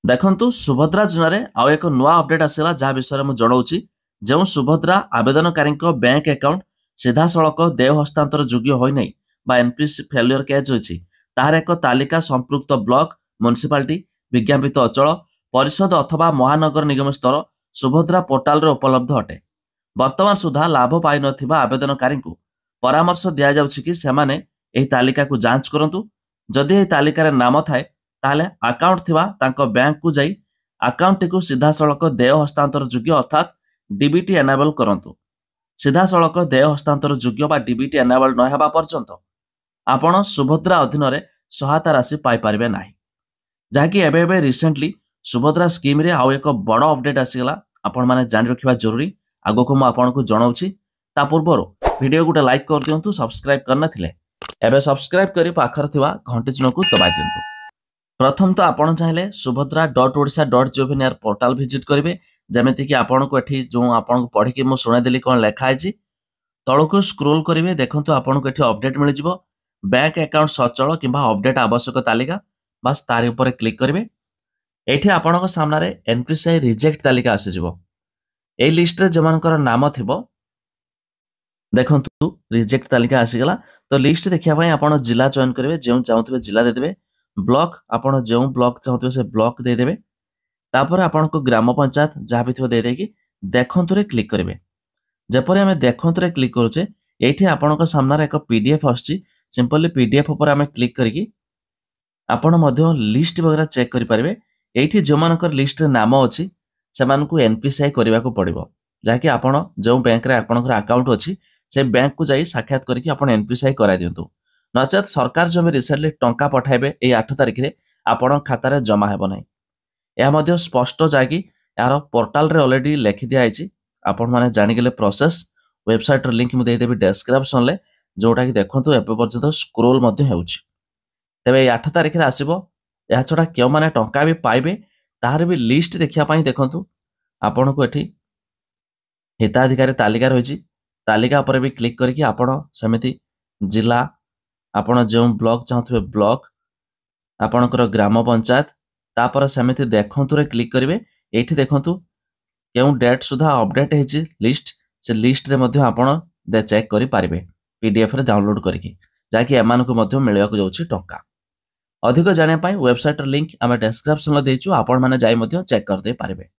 ଦେଖନ୍ତୁ ସୁଭଦ୍ରା ଯୋଜନାରେ ଆଉ ଏକ ନୂଆ ଅପଡେଟ୍ ଆସିଲା ଯାହା ବିଷୟରେ ମୁଁ ଜଣାଉଛି। ଯେଉଁ ସୁଭଦ୍ରା ଆବେଦନକାରୀଙ୍କ ବ୍ୟାଙ୍କ ଆକାଉଣ୍ଟ ସିଧାସଳଖ ଦେୟ ହସ୍ତାନ୍ତର ଯୋଗ୍ୟ ହୋଇନାହିଁ ବା ଏନପିସି ଫେଲୁଅର କେସ୍ ହୋଇଛି, ତାହାର ଏକ ତାଲିକା ସମ୍ପୃକ୍ତ ବ୍ଲକ, ମ୍ୟୁନିସିପାଲିଟି, ବିଜ୍ଞାପିତ ଅଞ୍ଚଳ, ପରିଷଦ ଅଥବା ମହାନଗର ନିଗମ ସ୍ତର ସୁଭଦ୍ରା ପୋର୍ଟାଲରେ ଉପଲବ୍ଧ ଅଟେ। ବର୍ତ୍ତମାନ ସୁଦ୍ଧା ଲାଭ ପାଇନଥିବା ଆବେଦନକାରୀଙ୍କୁ ପରାମର୍ଶ ଦିଆଯାଉଛି କି ସେମାନେ ଏହି ତାଲିକାକୁ ଯାଞ୍ଚ କରନ୍ତୁ। ଯଦି ଏହି ତାଲିକାରେ ନାମ ଥାଏ ତାହେଲେ ଆକାଉଣ୍ଟ ଥିବା ତାଙ୍କ ବ୍ୟାଙ୍କକୁ ଯାଇ ଆକାଉଣ୍ଟଟିକୁ ସିଧାସଳଖ ଦେୟ ହସ୍ତାନ୍ତର ଯୋଗ୍ୟ ଅର୍ଥାତ୍ ଡିବିଟି ଏନାବଲ କରନ୍ତୁ। ସିଧାସଳଖ ଦେୟ ହସ୍ତାନ୍ତର ଯୋଗ୍ୟ ବା ଡିବିଟି ଏନାବଲ ନ ହେବା ପର୍ଯ୍ୟନ୍ତ ଆପଣ ସୁଭଦ୍ରା ଅଧୀନରେ ସହାୟତା ରାଶି ପାଇପାରିବେ ନାହିଁ। ଯାହାକି ଏବେ ଏବେ ରିସେଣ୍ଟଲି ସୁଭଦ୍ରା ସ୍କିମ୍ରେ ଆଉ ଏକ ବଡ଼ ଅପଡେଟ୍ ଆସିଗଲା, ଆପଣମାନେ ଜାଣି ରଖିବା ଜରୁରୀ। ଆଗକୁ ମୁଁ ଆପଣଙ୍କୁ ଜଣାଉଛି। ତା ପୂର୍ବରୁ ଭିଡ଼ିଓ ଗୋଟେ ଲାଇକ୍ କରିଦିଅନ୍ତୁ, ସବସ୍କ୍ରାଇବ୍ କରିନଥିଲେ ଏବେ ସବସ୍କ୍ରାଇବ୍ କରି ପାଖରେ ଥିବା ଘଣ୍ଟି ଚିହ୍ନକୁ ଦବାଇ ଦିଅନ୍ତୁ। ପ୍ରଥମ ତ ଆପଣ ଚାହିଁଲେ subhadra.odisha.gov.in ପୋର୍ଟାଲ ଭିଜିଟ୍ କରିବେ। ଯେମିତିକି ଆପଣଙ୍କୁ ଏଠି ଯେଉଁ ଆପଣଙ୍କୁ ପଢ଼ିକି ମୁଁ ଶୁଣାଇଦେଲି କ'ଣ ଲେଖା ହେଇଛି, ତଳକୁ ସ୍କ୍ରୋଲ କରିବେ, ଦେଖନ୍ତୁ ଆପଣଙ୍କୁ ଏଠି ଅପଡେଟ୍ ମିଳିଯିବ। ବ୍ୟାଙ୍କ ଆକାଉଣ୍ଟ ସଚଳ କିମ୍ବା ଅପଡେଟ୍ ଆବଶ୍ୟକ ତାଲିକା, ବାସ୍ ତାରି ଉପରେ କ୍ଲିକ୍ କରିବେ। ଏଇଠି ଆପଣଙ୍କ ସାମ୍ନାରେ ଏନପିସିଆଇ ରିଜେକ୍ଟ ତାଲିକା ଆସିଯିବ। এই লিষ্টରେ ଯେଉଁମାନଙ୍କର ନାମ ଥିବ, ଦେଖନ୍ତୁ ରିଜେକ୍ଟ ତାଲିକା ଆସିଗଲା। ତ ଲିଷ୍ଟ ଦେଖିବା ପାଇଁ ଆପଣ ଜିଲ୍ଲା ଚୟନ କରିବେ, ଯେଉଁ ଚାହୁଁଥିବେ ଜିଲ୍ଲା ଦେଇଦେବେ। ବ୍ଲକ, ଆପଣ ଯେଉଁ ବ୍ଲକ ଚାହୁଁଥିବେ ସେ ବ୍ଲକ ଦେଇଦେବେ। ତାପରେ ଆପଣଙ୍କୁ ଗ୍ରାମ ପଞ୍ଚାୟତ ଯାହା ବି ଥିବ ଦେଇଦେଇକି ଦେଖନ୍ତୁରେ କ୍ଲିକ୍ କରିବେ। ଯେପରି ଆମେ ଦେଖନ୍ତୁରେ କ୍ଲିକ୍ କରୁଛେ, ଏଇଠି ଆପଣଙ୍କ ସାମ୍ନାରେ ଏକ ପିଡିଏଫ୍ ଆସୁଛି। ସିମ୍ପଲି ପିଡିଏଫ୍ ଉପରେ ଆମେ କ୍ଲିକ୍ କରିକି ଆପଣ ମଧ୍ୟ ଲିଷ୍ଟ ବଗେରା ଚେକ୍ କରିପାରିବେ। ଏଇଠି ଯେଉଁମାନଙ୍କର ଲିଷ୍ଟରେ ନାମ ଅଛି ସେମାନଙ୍କୁ ଏନପିସିଆଇ କରିବାକୁ ପଡ଼ିବ। ଯାହାକି ଆପଣ ଯେଉଁ ବ୍ୟାଙ୍କରେ ଆପଣଙ୍କର ଆକାଉଣ୍ଟ ଅଛି ସେ ବ୍ୟାଙ୍କକୁ ଯାଇ ସାକ୍ଷାତ କରିକି ଆପଣ ଏନପିସିଆଇ କରାଇ ଦିଅନ୍ତୁ। ନଚେତ୍ ସରକାର ଜମି ରିସେଣ୍ଟଲି ଟଙ୍କା ପଠାଇବେ ଏଇ 8 ତାରିଖରେ ଆପଣଙ୍କ ଖାତାରେ ଜମା ହେବ ନାହିଁ। ଏହା ମଧ୍ୟ ସ୍ପଷ୍ଟ ଯାହାକି ଏହାର ପୋର୍ଟାଲରେ ଅଲରେଡି ଲେଖି ଦିଆଯାଇଛି। ଆପଣମାନେ ଜାଣିଗଲେ ପ୍ରୋସେସ୍। ୱେବସାଇଟ୍ର ଲିଙ୍କ ମୁଁ ଦେଇଦେବି ଡେସ୍କ୍ରିପ୍ସନରେ, ଯେଉଁଟାକି ଦେଖନ୍ତୁ ଏବେ ପର୍ଯ୍ୟନ୍ତ ସ୍କ୍ରୋଲ୍ ମଧ୍ୟ ହେଉଛି। ତେବେ ଏଇ 8 ତାରିଖରେ ଆସିବ। ଏହାଛଡ଼ା କେଉଁମାନେ ଟଙ୍କା ବି ପାଇବେ ତାହାର ବି ଲିଷ୍ଟ ଦେଖିବା ପାଇଁ ଦେଖନ୍ତୁ ଆପଣଙ୍କୁ ଏଠି ହିତାଧିକାରୀ ତାଲିକା ରହିଛି। ତାଲିକା ଉପରେ ବି କ୍ଲିକ୍ କରିକି ଆପଣ ସେମିତି ଜିଲ୍ଲା, ଆପଣ ଯେଉଁ ବ୍ଲକ ଚାହୁଁଥିବେ ବ୍ଲକ, ଆପଣଙ୍କର ଗ୍ରାମ ପଞ୍ଚାୟତ, ତାପରେ ସେମିତି ଦେଖନ୍ତୁରେ କ୍ଲିକ୍ କରିବେ। ଏଇଠି ଦେଖନ୍ତୁ କେଉଁ ଡେଟ୍ ସୁଦ୍ଧା ଅପଡେଟ୍ ହେଇଛି ଲିଷ୍ଟ, ସେ ଲିଷ୍ଟରେ ମଧ୍ୟ ଆପଣ ଚେକ୍ କରିପାରିବେ ପିଡିଏଫ୍ରେ ଡାଉନଲୋଡ୍ କରିକି, ଯାହାକି ଏମାନଙ୍କୁ ମଧ୍ୟ ମିଳିବାକୁ ଯାଉଛି ଟଙ୍କା। ଅଧିକ ଜାଣିବା ପାଇଁ ୱେବସାଇଟ୍ର ଲିଙ୍କ ଆମେ ଡେସ୍କ୍ରିପ୍ସନରେ ଦେଇଛୁ, ଆପଣମାନେ ଯାଇ ମଧ୍ୟ ଚେକ୍ କରିଦେଇ ପାରିବେ।